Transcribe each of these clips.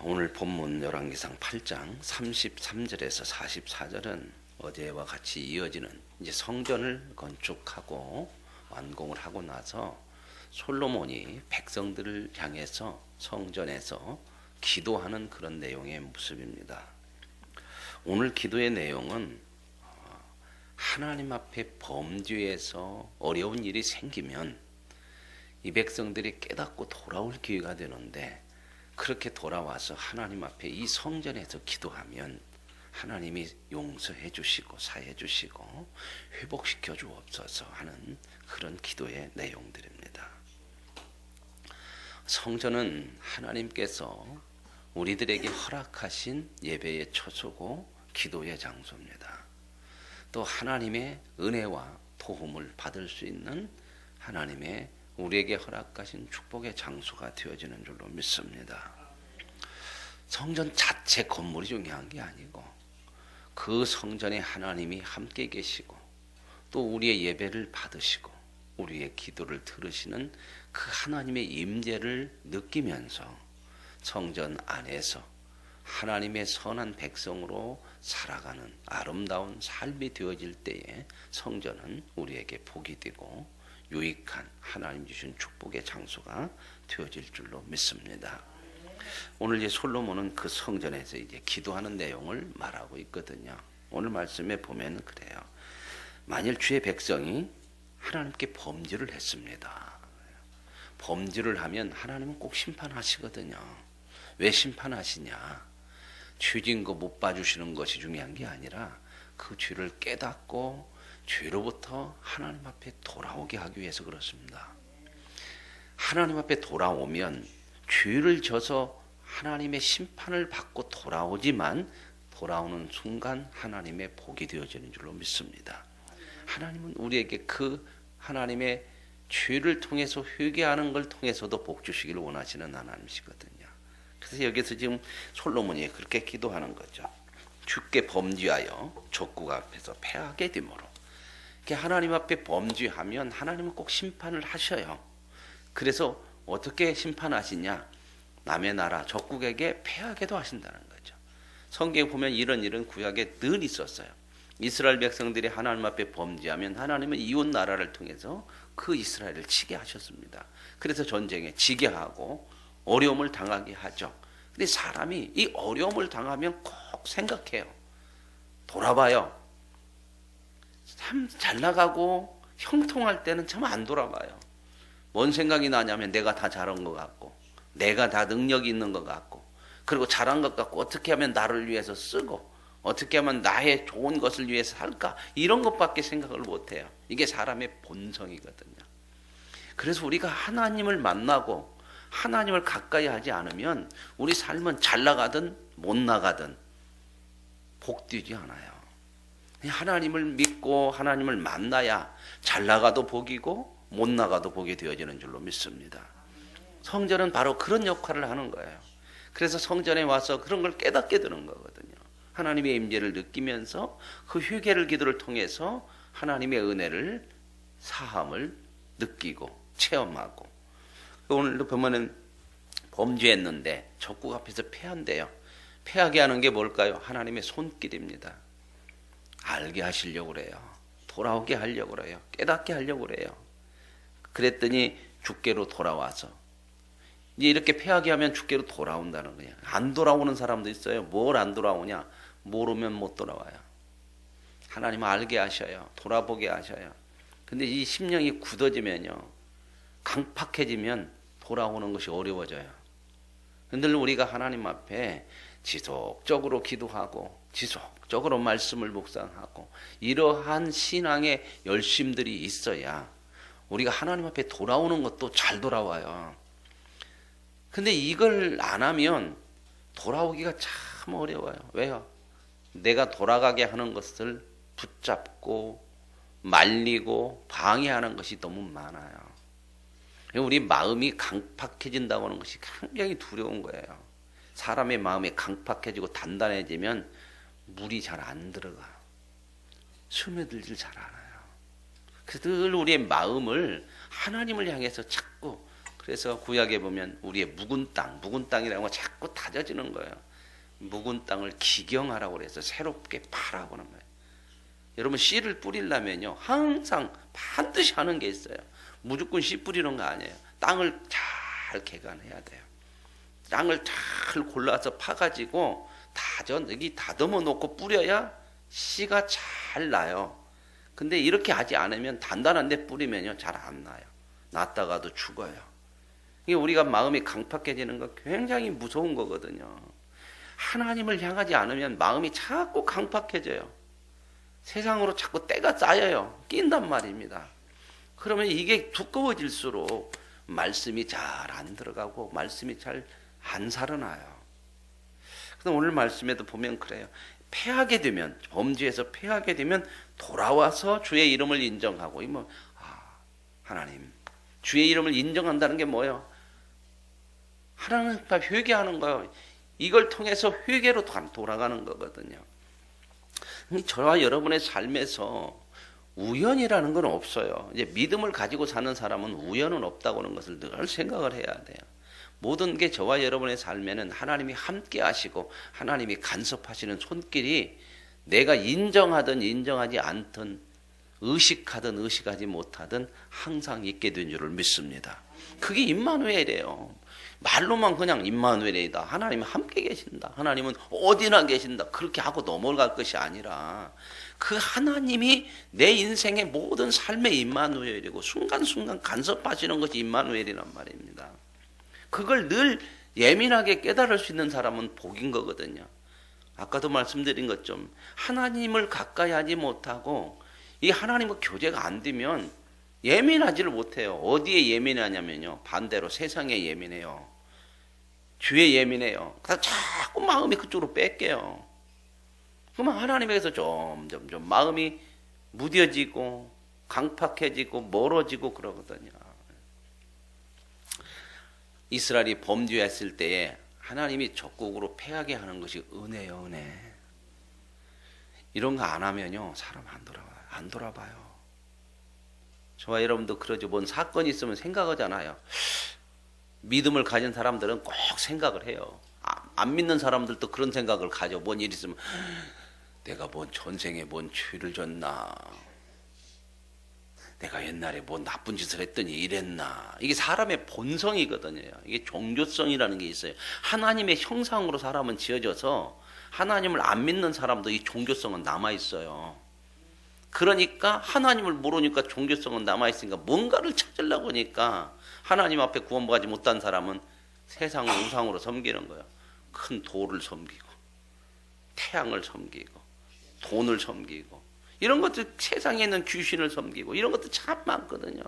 오늘 본문 열왕기상 8장 33절에서 44절은 어제와 같이 이어지는 이제 성전을 건축하고 완공을 하고 나서 솔로몬이 백성들을 향해서 성전에서 기도하는 그런 내용의 모습입니다. 오늘 기도의 내용은 하나님 앞에 범죄에서 어려운 일이 생기면 이 백성들이 깨닫고 돌아올 기회가 되는데, 그렇게 돌아와서 하나님 앞에 이 성전에서 기도하면 하나님이 용서해 주시고 사해 주시고 회복시켜 주옵소서 하는 그런 기도의 내용들입니다. 성전은 하나님께서 우리들에게 허락하신 예배의 처소고 기도의 장소입니다. 또 하나님의 은혜와 도움을 받을 수 있는 하나님의 우리에게 허락하신 축복의 장소가 되어지는 줄로 믿습니다. 성전 자체 건물이 중요한 게 아니고 그 성전에 하나님이 함께 계시고 또 우리의 예배를 받으시고 우리의 기도를 들으시는 그 하나님의 임재를 느끼면서 성전 안에서 하나님의 선한 백성으로 살아가는 아름다운 삶이 되어질 때에 성전은 우리에게 복이 되고 유익한 하나님 주신 축복의 장소가 되어질 줄로 믿습니다. 오늘 이제 솔로몬은 그 성전에서 이제 기도하는 내용을 말하고 있거든요. 오늘 말씀에 보면 그래요. 만일 주의 백성이 하나님께 범죄를 했습니다. 범죄를 하면 하나님은 꼭 심판하시거든요. 왜 심판하시냐? 죄진 거 못 봐주시는 것이 중요한 게 아니라 그 죄를 깨닫고 죄로부터 하나님 앞에 돌아오게 하기 위해서 그렇습니다. 하나님 앞에 돌아오면 죄를 져서 하나님의 심판을 받고 돌아오지만 돌아오는 순간 하나님의 복이 되어지는 줄로 믿습니다. 하나님은 우리에게 그 하나님의 죄를 통해서 회개하는 걸 통해서도 복 주시기를 원하시는 하나님이시거든요. 그래서 여기서 지금 솔로몬이 그렇게 기도하는 거죠. 주께 범죄하여 족국 앞에서 패하게 되므로. 하나님 앞에 범죄하면 하나님은 꼭 심판을 하셔요. 그래서 어떻게 심판하시냐? 남의 나라 적국에게 패하게도 하신다는 거죠. 성경에 보면 이런 일은 구약에 늘 있었어요. 이스라엘 백성들이 하나님 앞에 범죄하면 하나님은 이웃 나라를 통해서 그 이스라엘을 치게 하셨습니다. 그래서 전쟁에 지게 하고 어려움을 당하게 하죠. 근데 사람이 이 어려움을 당하면 꼭 생각해요. 돌아봐요. 참 잘 나가고 형통할 때는 참 안 돌아봐요. 뭔 생각이 나냐면 내가 다 잘한 것 같고 내가 다 능력이 있는 것 같고 그리고 잘한 것 같고 어떻게 하면 나를 위해서 쓰고 어떻게 하면 나의 좋은 것을 위해서 살까, 이런 것밖에 생각을 못해요. 이게 사람의 본성이거든요. 그래서 우리가 하나님을 만나고 하나님을 가까이 하지 않으면 우리 삶은 잘 나가든 못 나가든 복되지 않아요. 하나님을 믿고 하나님을 만나야 잘 나가도 복이고 못 나가도 복이 되어지는 줄로 믿습니다. 성전은 바로 그런 역할을 하는 거예요. 그래서 성전에 와서 그런 걸 깨닫게 되는 거거든요. 하나님의 임재를 느끼면서 그 회개를 기도를 통해서 하나님의 은혜를 사함을 느끼고 체험하고, 오늘도 보면은 범죄했는데 적국 앞에서 패한대요. 패하게 하는 게 뭘까요? 하나님의 손길입니다. 알게 하시려고 그래요. 돌아오게 하려고 그래요. 깨닫게 하려고 그래요. 그랬더니 주께로 돌아와서 이제 이렇게 패하게 하면 주께로 돌아온다는 거예요. 안 돌아오는 사람도 있어요. 뭘 안 돌아오냐? 모르면 못 돌아와요. 하나님 알게 하셔요. 돌아보게 하셔요. 근데 이 심령이 굳어지면요, 강팍해지면 돌아오는 것이 어려워져요. 근데 우리가 하나님 앞에 지속적으로 기도하고 지속적으로 말씀을 묵상하고 이러한 신앙의 열심들이 있어야 우리가 하나님 앞에 돌아오는 것도 잘 돌아와요. 근데 이걸 안 하면 돌아오기가 참 어려워요. 왜요? 내가 돌아가게 하는 것을 붙잡고 말리고 방해하는 것이 너무 많아요. 우리 마음이 강팍해진다고 하는 것이 굉장히 두려운 거예요. 사람의 마음이 강팍해지고 단단해지면 물이 잘 안 들어가. 스며들질 잘 않아요. 그래서 늘 우리의 마음을 하나님을 향해서 찾고 그래서 구약에 보면 우리의 묵은 땅이라는 건 자꾸 다져지는 거예요. 묵은 땅을 기경하라고 그래서 새롭게 파라고 하는 거예요. 여러분 씨를 뿌리려면요 항상 반드시 하는 게 있어요. 무조건 씨 뿌리는 거 아니에요. 땅을 잘 개간해야 돼요. 땅을 잘 골라서 파가지고 여기 다듬어 놓고 뿌려야 씨가 잘 나요. 근데 이렇게 하지 않으면 단단한 데 뿌리면요 잘 안 나요. 났다가도 죽어요. 이게 우리가 마음이 강팍해지는 거 굉장히 무서운 거거든요. 하나님을 향하지 않으면 마음이 자꾸 강팍해져요. 세상으로 자꾸 때가 쌓여요. 낀단 말입니다. 그러면 이게 두꺼워질수록 말씀이 잘 안 들어가고 말씀이 잘 안 살아나요. 그래서 오늘 말씀에도 보면 그래요. 패하게 되면 범죄에서 패하게 되면 돌아와서 주의 이름을 인정하고 하나님 주의 이름을 인정한다는 게 뭐예요? 하나님 앞에 회개하는 거예요. 이걸 통해서 회개로 돌아가는 거거든요. 저와 여러분의 삶에서 우연이라는 건 없어요. 이제 믿음을 가지고 사는 사람은 우연은 없다고 하는 것을 늘 생각을 해야 돼요. 모든 게 저와 여러분의 삶에는 하나님이 함께 하시고 하나님이 간섭하시는 손길이 내가 인정하든 인정하지 않든 의식하든 의식하지 못하든 항상 있게 된 줄을 믿습니다. 그게 임마누엘이에요. 말로만 그냥 임마누엘이다. 하나님은 함께 계신다. 하나님은 어디나 계신다. 그렇게 하고 넘어갈 것이 아니라 그 하나님이 내 인생의 모든 삶의 임마누엘이고 순간순간 간섭하시는 것이 임마누엘이란 말입니다. 그걸 늘 예민하게 깨달을 수 있는 사람은 복인 거거든요. 아까도 말씀드린 것처럼 하나님을 가까이 하지 못하고 이 하나님과 교제가 안 되면 예민하지를 못해요. 어디에 예민하냐면요. 반대로 세상에 예민해요. 주에 예민해요. 그래서 자꾸 마음이 그쪽으로 뺏겨요. 그러면 하나님에게서 점점 마음이 무뎌지고 강팍해지고 멀어지고 그러거든요. 이스라엘이 범죄했을 때에 하나님이 적극으로 패하게 하는 것이 은혜요, 은혜. 이런 거 안 하면요 사람 안 돌아봐요. 저와 여러분도 그러죠. 뭔 사건이 있으면 생각하잖아요. 믿음을 가진 사람들은 꼭 생각을 해요. 안 믿는 사람들도 그런 생각을 가져. 뭔 일 있으면 내가 뭔 전생에 뭔 죄를 졌나, 내가 옛날에 뭐 나쁜 짓을 했더니 이랬나. 이게 사람의 본성이거든요. 이게 종교성이라는 게 있어요. 하나님의 형상으로 사람은 지어져서 하나님을 안 믿는 사람도 이 종교성은 남아있어요. 그러니까 하나님을 모르니까 종교성은 남아있으니까 뭔가를 찾으려고 하니까 하나님 앞에 구원받지 못한 사람은 세상을 우상으로 섬기는 거예요. 큰 돌을 섬기고 태양을 섬기고 돈을 섬기고 이런 것들, 세상에 있는 귀신을 섬기고 이런 것도 참 많거든요.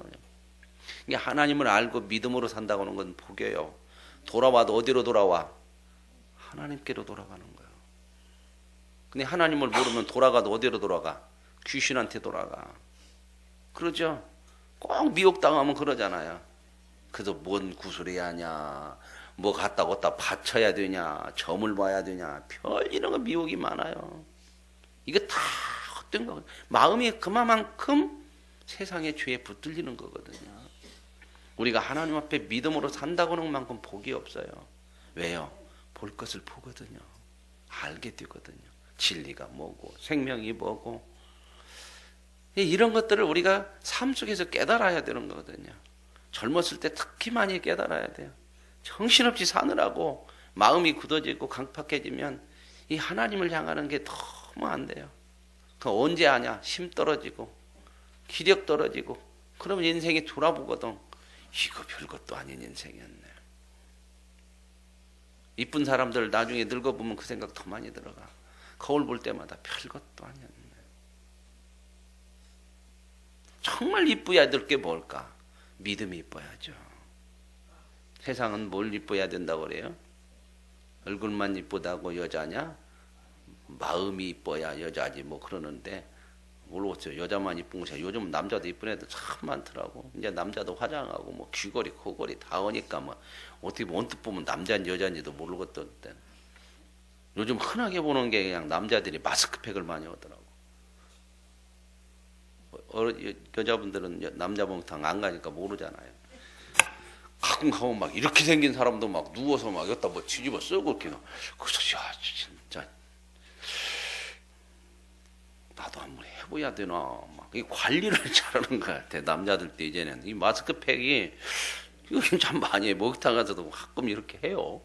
이게 하나님을 알고 믿음으로 산다고 하는 건 복이에요. 돌아와도 어디로 돌아와? 하나님께로 돌아가는 거예요. 근데 하나님을 모르면 돌아가도 어디로 돌아가? 귀신한테 돌아가. 그러죠? 꼭 미혹당하면 그러잖아요. 그래서 뭔 구슬해야 하냐, 뭐 갖다 갖다 바쳐야 되냐, 점을 봐야 되냐, 별 이런 거 미혹이 많아요. 이거 다 헛된 거. 마음이 그만큼 세상의 죄에 붙들리는 거거든요. 우리가 하나님 앞에 믿음으로 산다고 하는 만큼 복이 없어요. 왜요? 볼 것을 보거든요. 알게 되거든요. 진리가 뭐고 생명이 뭐고 이런 것들을 우리가 삶 속에서 깨달아야 되는 거거든요. 젊었을 때 특히 많이 깨달아야 돼요. 정신없이 사느라고 마음이 굳어지고 강팍해지면 이 하나님을 향하는 게 너무 안 돼요. 그 언제 하냐? 힘 떨어지고 기력 떨어지고 그러면 인생이 돌아보거든. 이거 별것도 아닌 인생이었네. 이쁜 사람들 나중에 늙어보면 그 생각 더 많이 들어가. 거울 볼 때마다 별것도 아니었네. 정말 이뻐야 될 게 뭘까? 믿음이 이뻐야죠. 세상은 뭘 이뻐야 된다고 그래요? 얼굴만 이쁘다고 여자냐? 마음이 이뻐야 여자지 뭐 그러는데 모르겠어요. 여자만 이쁜 것이 아니라 요즘 남자도 이쁜 애들 참 많더라고. 이제 남자도 화장하고 뭐 귀걸이 코걸이 다 하니까 뭐 어떻게 언뜻 보면 남자인지 여자인지도 모르겠던 때. 요즘 흔하게 보는 게 그냥 남자들이 마스크팩을 많이 하더라고. 여자분들은 남자 목욕탕 안 가니까 모르잖아요. 가끔 가면 막 이렇게 생긴 사람도 막 누워서 막 여기다 뭐 뒤집어 쓰고 이렇게. 그래서 야 진짜 나도 한번 해봐야 되나. 막 이 관리를 잘하는 것 같아. 남자들도 이제는 이 마스크팩이 이거 참 많이 해. 목욕탕 가서도 가끔 이렇게 해요.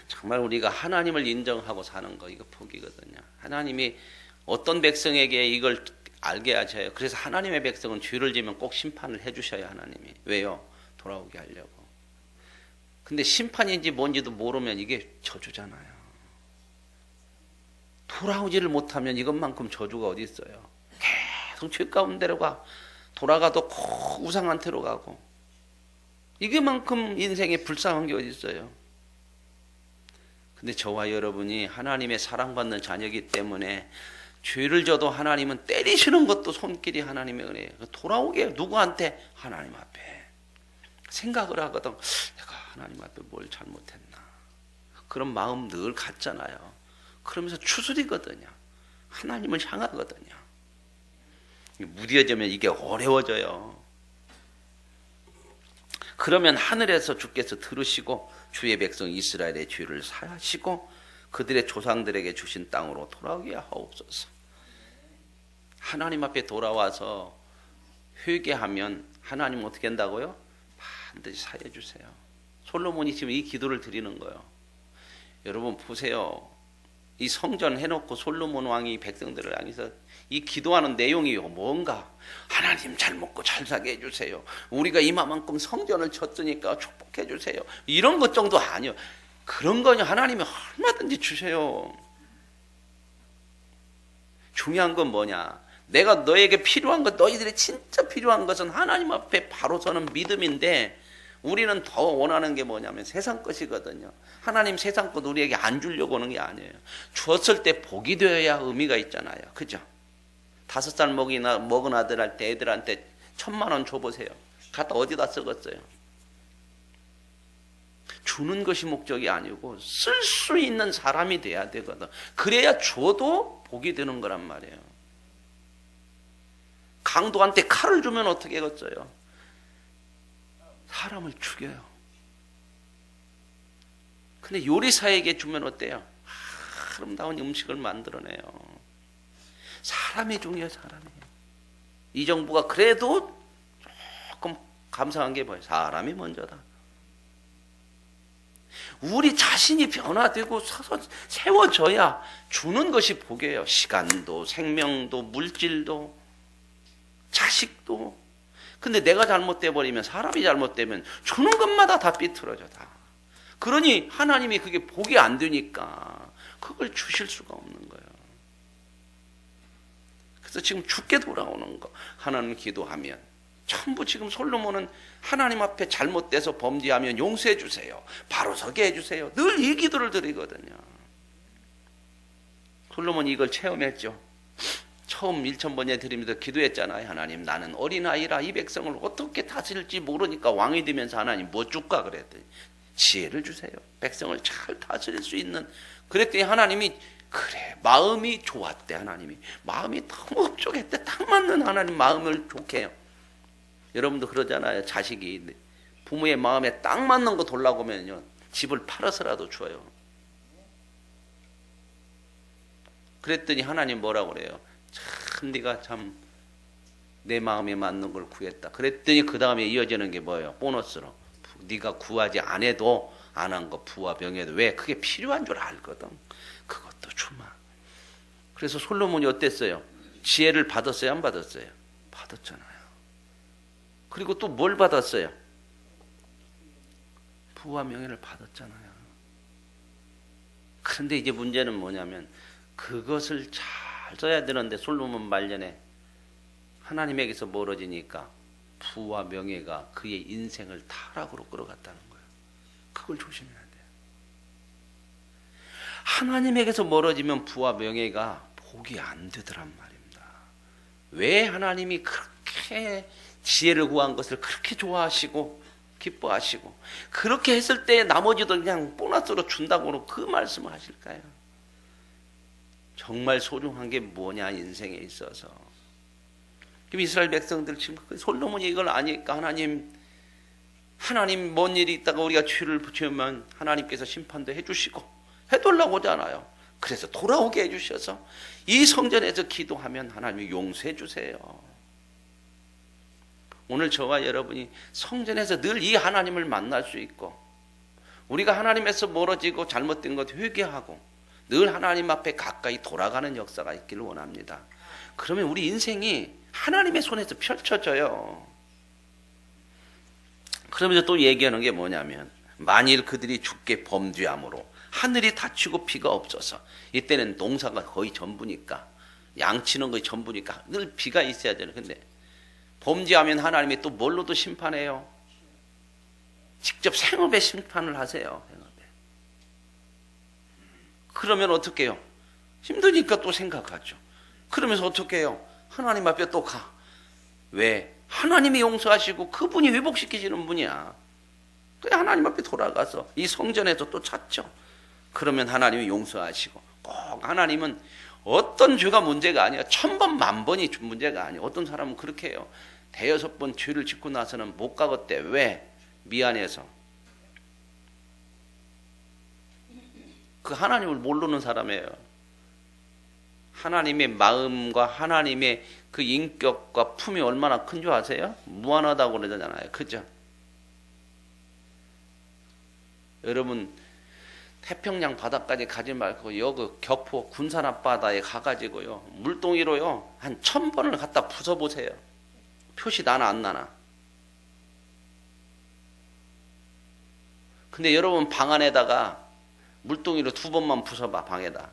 정말 우리가 하나님을 인정하고 사는 거 이거 복이거든요. 하나님이 어떤 백성에게 이걸 알게 하셔요. 그래서 하나님의 백성은 죄를 지면 꼭 심판을 해주셔요. 하나님이. 왜요? 돌아오게 하려고. 근데 심판인지 뭔지도 모르면 이게 저주잖아요. 돌아오지를 못하면 이것만큼 저주가 어디 있어요. 계속 죄 가운데로 가. 돌아가도 꼭 우상한테로 가고. 이게만큼 인생에 불쌍한 게 어디 있어요. 근데 저와 여러분이 하나님의 사랑받는 자녀이기 때문에 죄를 져도 하나님은 때리시는 것도 손길이 하나님의 은혜예요. 돌아오게 누구한테? 하나님 앞에. 생각을 하거든. 내가 하나님 앞에 뭘 잘못했나. 그런 마음 늘 갖잖아요. 그러면서 추스리거든요. 하나님을 향하거든요. 무뎌지면 이게 어려워져요. 그러면 하늘에서 주께서 들으시고 주의 백성 이스라엘의 죄를 사하시고 그들의 조상들에게 주신 땅으로 돌아오게 하옵소서. 하나님 앞에 돌아와서 회개하면 하나님 어떻게 한다고요? 반드시 사해 주세요. 솔로몬이 지금 이 기도를 드리는 거예요. 여러분 보세요. 이 성전 해놓고 솔로몬 왕이 백성들을 향해서 이 기도하는 내용이 뭔가? 하나님 잘 먹고 잘 살게 해주세요. 우리가 이만큼 성전을 쳤으니까 축복해 주세요. 이런 것 정도 아니요. 그런 거는 하나님이 얼마든지 주세요. 중요한 건 뭐냐? 내가 너에게 필요한 것, 너희들이 진짜 필요한 것은 하나님 앞에 바로 서는 믿음인데 우리는 더 원하는 게 뭐냐면 세상 것이거든요. 하나님 세상 것 우리에게 안 주려고 하는 게 아니에요. 주었을 때 복이 되어야 의미가 있잖아요. 그죠? 5살 먹은 아들한테 애들한테 1,000,000원 줘보세요. 갖다 어디다 쓰겠어요? 주는 것이 목적이 아니고 쓸 수 있는 사람이 돼야 되거든. 그래야 줘도 복이 되는 거란 말이에요. 강도한테 칼을 주면 어떻게 하겠어요? 사람을 죽여요. 근데 요리사에게 주면 어때요? 아름다운 음식을 만들어내요. 사람이 중요해요. 사람이. 이 정부가 그래도 조금 감사한 게 뭐예요? 사람이 먼저다. 우리 자신이 변화되고 서서 세워져야 주는 것이 복이에요. 시간도 생명도 물질도 자식도. 근데 내가 잘못돼 버리면 사람이 잘못되면 주는 것마다 다 삐뚤어져 다. 그러니 하나님이 그게 복이 안 되니까 그걸 주실 수가 없는 거예요. 그래서 지금 죽게 돌아오는 거 하나님 기도하면 전부 지금 솔로몬은 하나님 앞에 잘못돼서 범죄하면 용서해 주세요. 바로 서게 해주세요. 늘 이 기도를 드리거든요. 솔로몬이 이걸 체험했죠. 처음 1,000번째 드리면서 기도했잖아요. 하나님 나는 어린아이라 이 백성을 어떻게 다스릴지 모르니까 왕이 되면서 하나님 뭐 줄까 그랬더니 지혜를 주세요. 백성을 잘 다스릴 수 있는. 그랬더니 하나님이 그래 마음이 좋았대. 하나님이 마음이 너무 흡족했대. 딱 맞는 하나님 마음을 좋게 해요. 여러분도 그러잖아요. 자식이 부모의 마음에 딱 맞는 거 돌라고 하면요 집을 팔아서라도 줘요. 그랬더니 하나님 뭐라고 그래요? 참 네가 참 내 마음에 맞는 걸 구했다. 그랬더니 그 다음에 이어지는 게 뭐예요? 보너스로 네가 구하지 안 해도 안 한 거 부와 병에도 왜? 그게 필요한 줄 알거든. 그것도 주마. 그래서 솔로몬이 어땠어요? 지혜를 받았어요? 안 받았어요? 받았잖아요. 그리고 또 뭘 받았어요? 부와 명예를 받았잖아요. 그런데 이제 문제는 뭐냐면 그것을 잘 써야 되는데 솔로몬 말년에 하나님에게서 멀어지니까 부와 명예가 그의 인생을 타락으로 끌어갔다는 거예요. 그걸 조심해야 돼요. 하나님에게서 멀어지면 부와 명예가 복이 안 되더란 말입니다. 왜 하나님이 그렇게 지혜를 구한 것을 그렇게 좋아하시고 기뻐하시고 그렇게 했을 때 나머지도 그냥 보너스로 준다고 그 말씀을 하실까요? 정말 소중한 게 뭐냐 인생에 있어서. 그럼 이스라엘 백성들 지금 솔로몬이 이걸 아니까 하나님 하나님 뭔 일이 있다가 우리가 죄를 붙이면 하나님께서 심판도 해주시고 해달라고 하잖아요. 그래서 돌아오게 해주셔서 이 성전에서 기도하면 하나님이 용서해 주세요. 오늘 저와 여러분이 성전에서 늘 이 하나님을 만날 수 있고 우리가 하나님에서 멀어지고 잘못된 것 회개하고 늘 하나님 앞에 가까이 돌아가는 역사가 있기를 원합니다. 그러면 우리 인생이 하나님의 손에서 펼쳐져요. 그러면서 또 얘기하는 게 뭐냐면 만일 그들이 주께 범죄함으로 하늘이 닫히고 비가 없어서 이때는 농사가 거의 전부니까 양치는 거의 전부니까 늘 비가 있어야 되는 근데 범죄하면 하나님이 또 뭘로도 심판해요? 직접 생업에 심판을 하세요. 생업에. 그러면 어떻게 해요? 힘드니까 또 생각하죠. 그러면서 어떻게 해요? 하나님 앞에 또 가. 왜? 하나님이 용서하시고 그분이 회복시키시는 분이야. 그래 하나님 앞에 돌아가서 이 성전에서 또 찾죠. 그러면 하나님이 용서하시고 꼭 하나님은 어떤 죄가 문제가 아니야. 1000번 만번이 문제가 아니야. 어떤 사람은 그렇게 해요. 대여섯 번 죄를 짓고 나서는 못 가겠대. 왜? 미안해서. 그 하나님을 모르는 사람이에요. 하나님의 마음과 하나님의 그 인격과 품이 얼마나 큰 줄 아세요? 무한하다고 그러잖아요. 그죠? 여러분 태평양 바다까지 가지 말고 여기 격포 군산 앞바다에 가가지고요 물동이로요 한 1000번을 갖다 부숴보세요. 표시 나나 안 나나. 근데 여러분 방 안에다가 물동이로 2번만 부숴봐. 방에다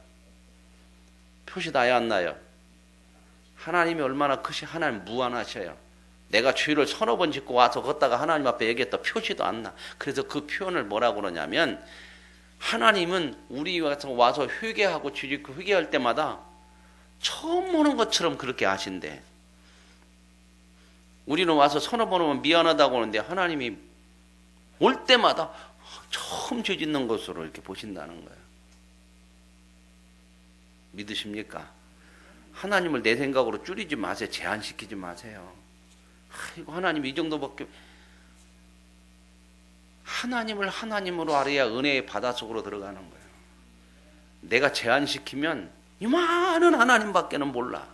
표시 나요 안 나요? 하나님이 얼마나 크시. 하나님 무한하셔요. 내가 죄를 1000번 짓고 와서 걷다가 하나님 앞에 얘기했다 표시도 안 나. 그래서 그 표현을 뭐라고 그러냐면 하나님은 우리 와서 회개하고 죄 짓고 회개할 때마다 처음 오는 것처럼 그렇게 하신대. 우리는 와서 서너 번 오면 미안하다고 하는데 하나님이 올 때마다 처음 죄 짓는 것으로 이렇게 보신다는 거예요. 믿으십니까? 하나님을 내 생각으로 줄이지 마세요. 제한시키지 마세요. 아이고 하나님 이 정도밖에. 하나님을 하나님으로 알아야 은혜의 바다 속으로 들어가는 거예요. 내가 제한시키면 이 많은 하나님밖에는 몰라.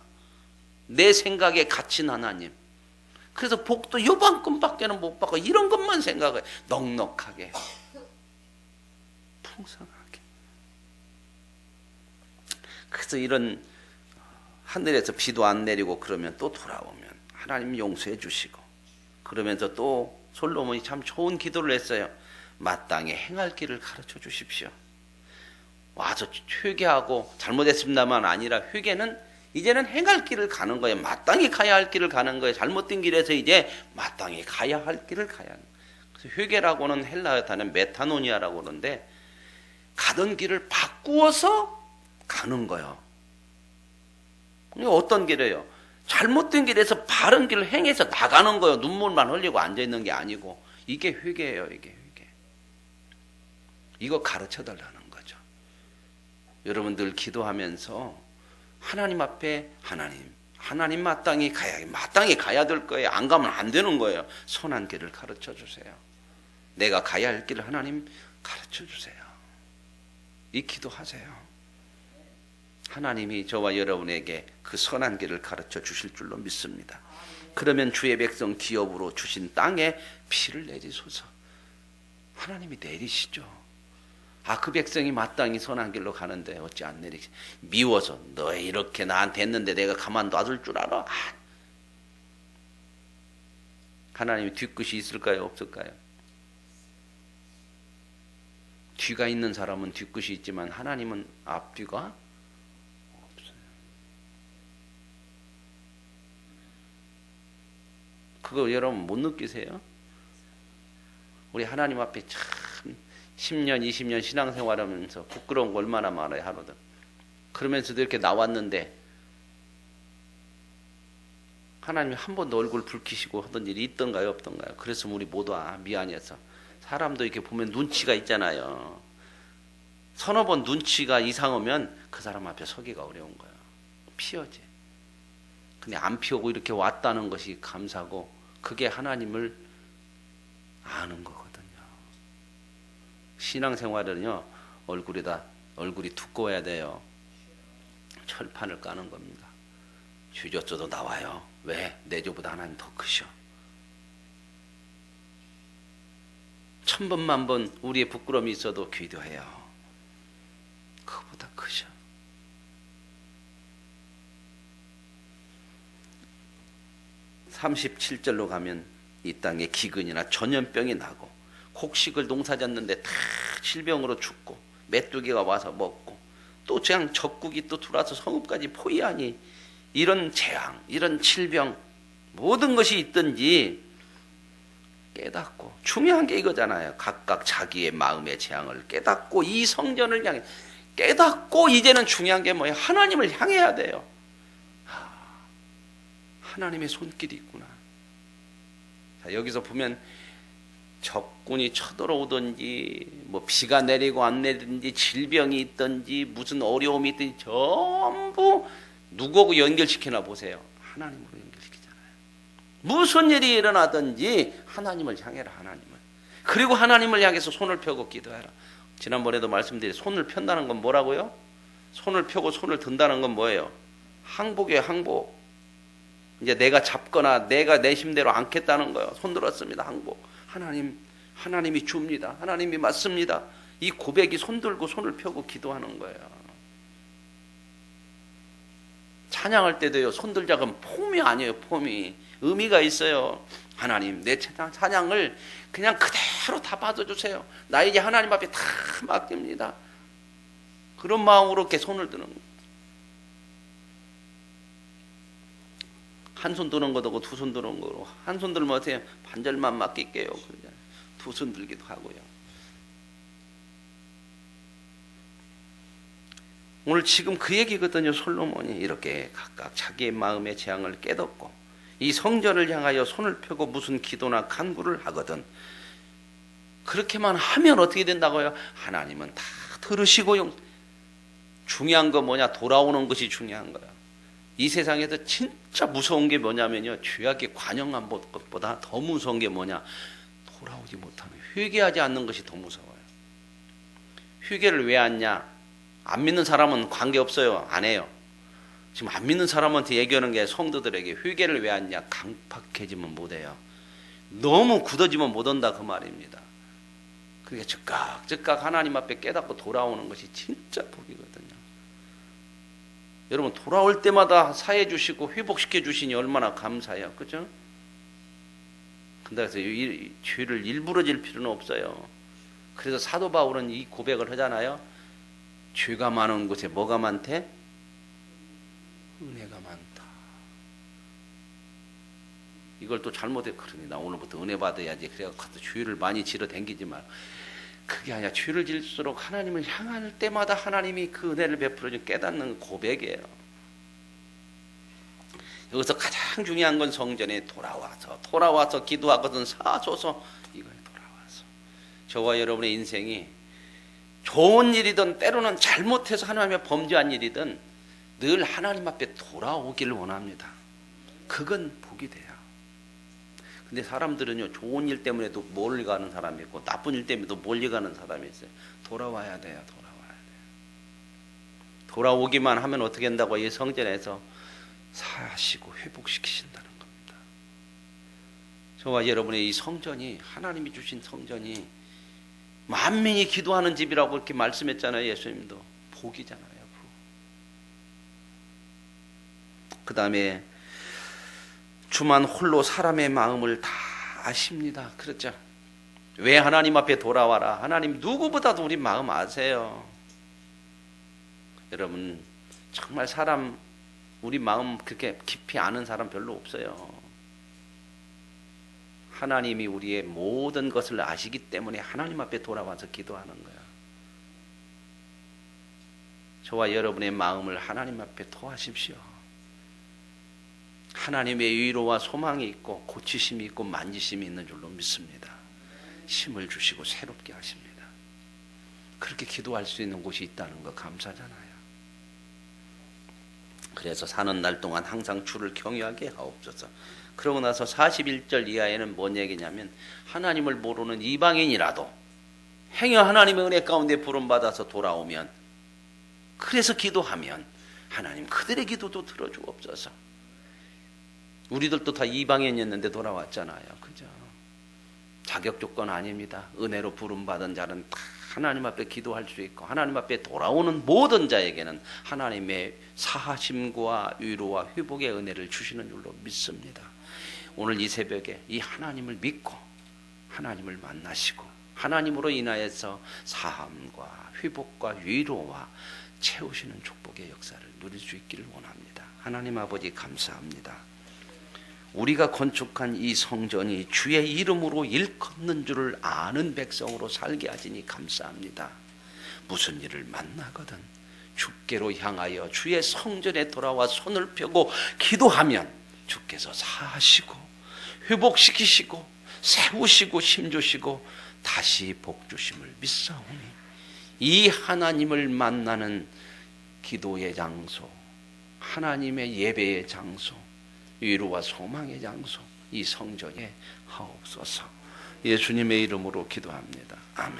내 생각에 갇힌 하나님. 그래서 복도 요만큼밖에는 못 받고 이런 것만 생각해. 넉넉하게 풍성하게. 그래서 이런 하늘에서 비도 안 내리고 그러면 또 돌아오면 하나님 용서해 주시고 그러면서 또 솔로몬이 참 좋은 기도를 했어요. 마땅히 행할 길을 가르쳐 주십시오. 와서 회개하고 잘못했습니다만 아니라 회개는 이제는 행할 길을 가는 거예요. 마땅히 가야 할 길을 가는 거예요. 잘못된 길에서 이제 마땅히 가야 할 길을 가야 하는 거예요. 그래서 회개라고는 헬라어 단어 메타노니아라고 그러는데 가던 길을 바꾸어서 가는 거예요. 어떤 길이에요? 잘못된 길에서 바른 길을 행해서 나가는 거예요. 눈물만 흘리고 앉아있는 게 아니고. 이게 회개예요. 이게 회개. 이거 가르쳐달라는 거죠. 여러분들 기도하면서 하나님 앞에 하나님 마땅히 가야 될 거예요. 안 가면 안 되는 거예요. 선한 길을 가르쳐 주세요. 내가 가야 할 길을 하나님 가르쳐 주세요. 이 기도하세요. 하나님이 저와 여러분에게 그 선한 길을 가르쳐 주실 줄로 믿습니다. 그러면 주의 백성 기업으로 주신 땅에 비를 내리소서. 하나님이 내리시죠. 그 백성이 마땅히 선한 길로 가는데 어찌 안 내리시? 미워서 너 이렇게 나한테 했는데 내가 가만 놔둘 줄 알아? 하나님이 뒤끝이 있을까요? 없을까요? 뒤가 있는 사람은 뒤끝이 있지만 하나님은 앞뒤가 없어요. 그거 여러분 못 느끼세요? 우리 하나님 앞에 참 10년, 20년 신앙생활하면서 부끄러운 거 얼마나 많아요, 하루도. 그러면서도 이렇게 나왔는데 하나님이 한 번도 얼굴 붉히시고 하던 일이 있던가요, 없던가요? 그래서 우리 모두 미안해서. 사람도 이렇게 보면 눈치가 있잖아요. 서너 번 눈치가 이상 오면 그 사람 앞에 서기가 어려운 거예요. 피하지. 근데 안 피우고 이렇게 왔다는 것이 감사고 그게 하나님을 아는 거거든요. 신앙생활은요, 얼굴이 두꺼워야 돼요. 철판을 까는 겁니다. 주저줘도 나와요. 왜? 내 죄보다 하나님 더 크셔. 1000번 우리의 부끄러움이 있어도 기도해요. 그거보다 크셔. (37절로) 가면 이 땅에 기근이나 전염병이 나고 곡식을 농사 졌는데 다 질병으로 죽고 메뚜기가 와서 먹고 또 그냥 적국이 또 들어와서 성읍까지 포위하니 이런 재앙, 이런 질병 모든 것이 있든지 깨닫고, 중요한 게 이거잖아요. 각각 자기의 마음의 재앙을 깨닫고 이 성전을 향해 깨닫고, 이제는 중요한 게 뭐예요? 하나님을 향해야 돼요. 하나님의 손길이 있구나. 자, 여기서 보면 적군이 쳐들어오든지 뭐 비가 내리고 안 내리든지 질병이 있든지 무슨 어려움이 있든지 전부 누구하고 연결시키나 보세요. 하나님으로 연결시키잖아요. 무슨 일이 일어나든지 하나님을 향해라. 하나님을. 그리고 하나님을 향해서 손을 펴고 기도해라. 지난번에도 말씀드린 손을 편다는 건 뭐라고요? 손을 펴고 손을 든다는 건 뭐예요? 항복이에요. 항복. 이제 내가 잡거나 내가 내 힘대로 않겠다는 거예요. 손 들었습니다. 항복. 하나님이 줍니다. 하나님이 맞습니다. 이 고백이 손 들고 손을 펴고 기도하는 거예요. 찬양할 때도요, 손 들자 그러면 폼이 아니에요. 폼이 의미가 있어요. 하나님, 내 찬양을 그냥 그대로 다 받아주세요. 나에게 하나님 앞에 다 맡깁니다. 그런 마음으로 이렇게 손을 드는 거예요. 한 손 드는 것도 두 손 드는 거로, 한 손 들면 어때요? 반절만 맡길게요. 두 손 들기도 하고요. 오늘 지금 그 얘기거든요. 솔로몬이 이렇게 각각 자기의 마음의 재앙을 깨닫고 이 성전을 향하여 손을 펴고 무슨 기도나 간구를 하거든. 그렇게만 하면 어떻게 된다고요? 하나님은 다 들으시고요. 중요한 거 뭐냐? 돌아오는 것이 중요한 거야. 이 세상에서 진짜 무서운 게 뭐냐면요, 죄악에 관영한 것보다 더 무서운 게 뭐냐? 돌아오지 못하는, 회개하지 않는 것이 더 무서워요. 회개를 왜 하냐? 안 믿는 사람은 관계없어요. 안 해요. 지금 안 믿는 사람한테 얘기하는 게, 성도들에게 회개를 왜 하냐? 강팍해지면 못해요. 너무 굳어지면 못 온다 그 말입니다. 그게 즉각 하나님 앞에 깨닫고 돌아오는 것이 진짜 복이거든요. 여러분, 돌아올 때마다 사해 주시고 회복시켜 주시니 얼마나 감사해요. 그죠? 근데 그래서 이 죄를 일부러 질 필요는 없어요. 그래서 사도 바울은 이 고백을 하잖아요. 죄가 많은 곳에 뭐가 많대? 은혜가 많다. 이걸 또 잘못해. 그러니 나 오늘부터 은혜 받아야지. 그래갖고 죄를 많이 지러 댕기지 말. 그게 아니라 죄를 질수록 하나님을 향할 때마다 하나님이 그 은혜를 베풀어 준 깨닫는 고백이에요. 여기서 가장 중요한 건 성전에 돌아와서 기도하거든 사소서. 이거에 돌아와서 저와 여러분의 인생이 좋은 일이든 때로는 잘못해서 하나님 앞에 범죄한 일이든 늘 하나님 앞에 돌아오기를 원합니다. 그건 복이 돼요. 근데 사람들은요, 좋은 일 때문에도 몰려가는 사람이 있고 나쁜 일 때문에도 몰려가는 사람이 있어요. 돌아와야 돼요. 돌아오기만 하면 어떻게 된다고? 이 성전에서 사시고 회복시키신다는 겁니다. 저와 여러분의 이 성전이, 하나님이 주신 성전이 만민이 기도하는 집이라고 이렇게 말씀했잖아요. 예수님도. 복이잖아요. 그 다음에 주만 홀로 사람의 마음을 다 아십니다. 그렇죠? 왜 하나님 앞에 돌아와라. 하나님 누구보다도 우리 마음 아세요. 여러분, 정말 우리 마음 그렇게 깊이 아는 사람 별로 없어요. 하나님이 우리의 모든 것을 아시기 때문에 하나님 앞에 돌아와서 기도하는 거야. 저와 여러분의 마음을 하나님 앞에 토하십시오. 하나님의 위로와 소망이 있고 고치심이 있고 만지심이 있는 줄로 믿습니다. 힘을 주시고 새롭게 하십니다. 그렇게 기도할 수 있는 곳이 있다는 거 감사잖아요. 그래서 사는 날 동안 항상 주를 경외하게 하옵소서. 그러고 나서 41절 이하에는 뭔 얘기냐면 하나님을 모르는 이방인이라도 행여 하나님의 은혜 가운데 부름받아서 돌아오면, 그래서 기도하면 하나님 그들의 기도도 들어주옵소서. 우리들도 다 이방인이었는데 돌아왔잖아요. 그죠? 자격 조건 아닙니다. 은혜로 부름받은 자는 다 하나님 앞에 기도할 수 있고, 하나님 앞에 돌아오는 모든 자에게는 하나님의 사하심과 위로와 회복의 은혜를 주시는 줄로 믿습니다. 오늘 이 새벽에 이 하나님을 믿고 하나님을 만나시고 하나님으로 인하여서 사함과 회복과 위로와 채우시는 축복의 역사를 누릴 수 있기를 원합니다. 하나님 아버지 감사합니다. 우리가 건축한 이 성전이 주의 이름으로 일컫는 줄을 아는 백성으로 살게 하시니 감사합니다. 무슨 일을 만나거든 주께로 향하여 주의 성전에 돌아와 손을 펴고 기도하면 주께서 사하시고 회복시키시고 세우시고 힘주시고 다시 복주심을 믿사오니, 이 하나님을 만나는 기도의 장소, 하나님의 예배의 장소, 위로와 소망의 장소, 이 성전에 하옵소서. 예수님의 이름으로 기도합니다. 아멘.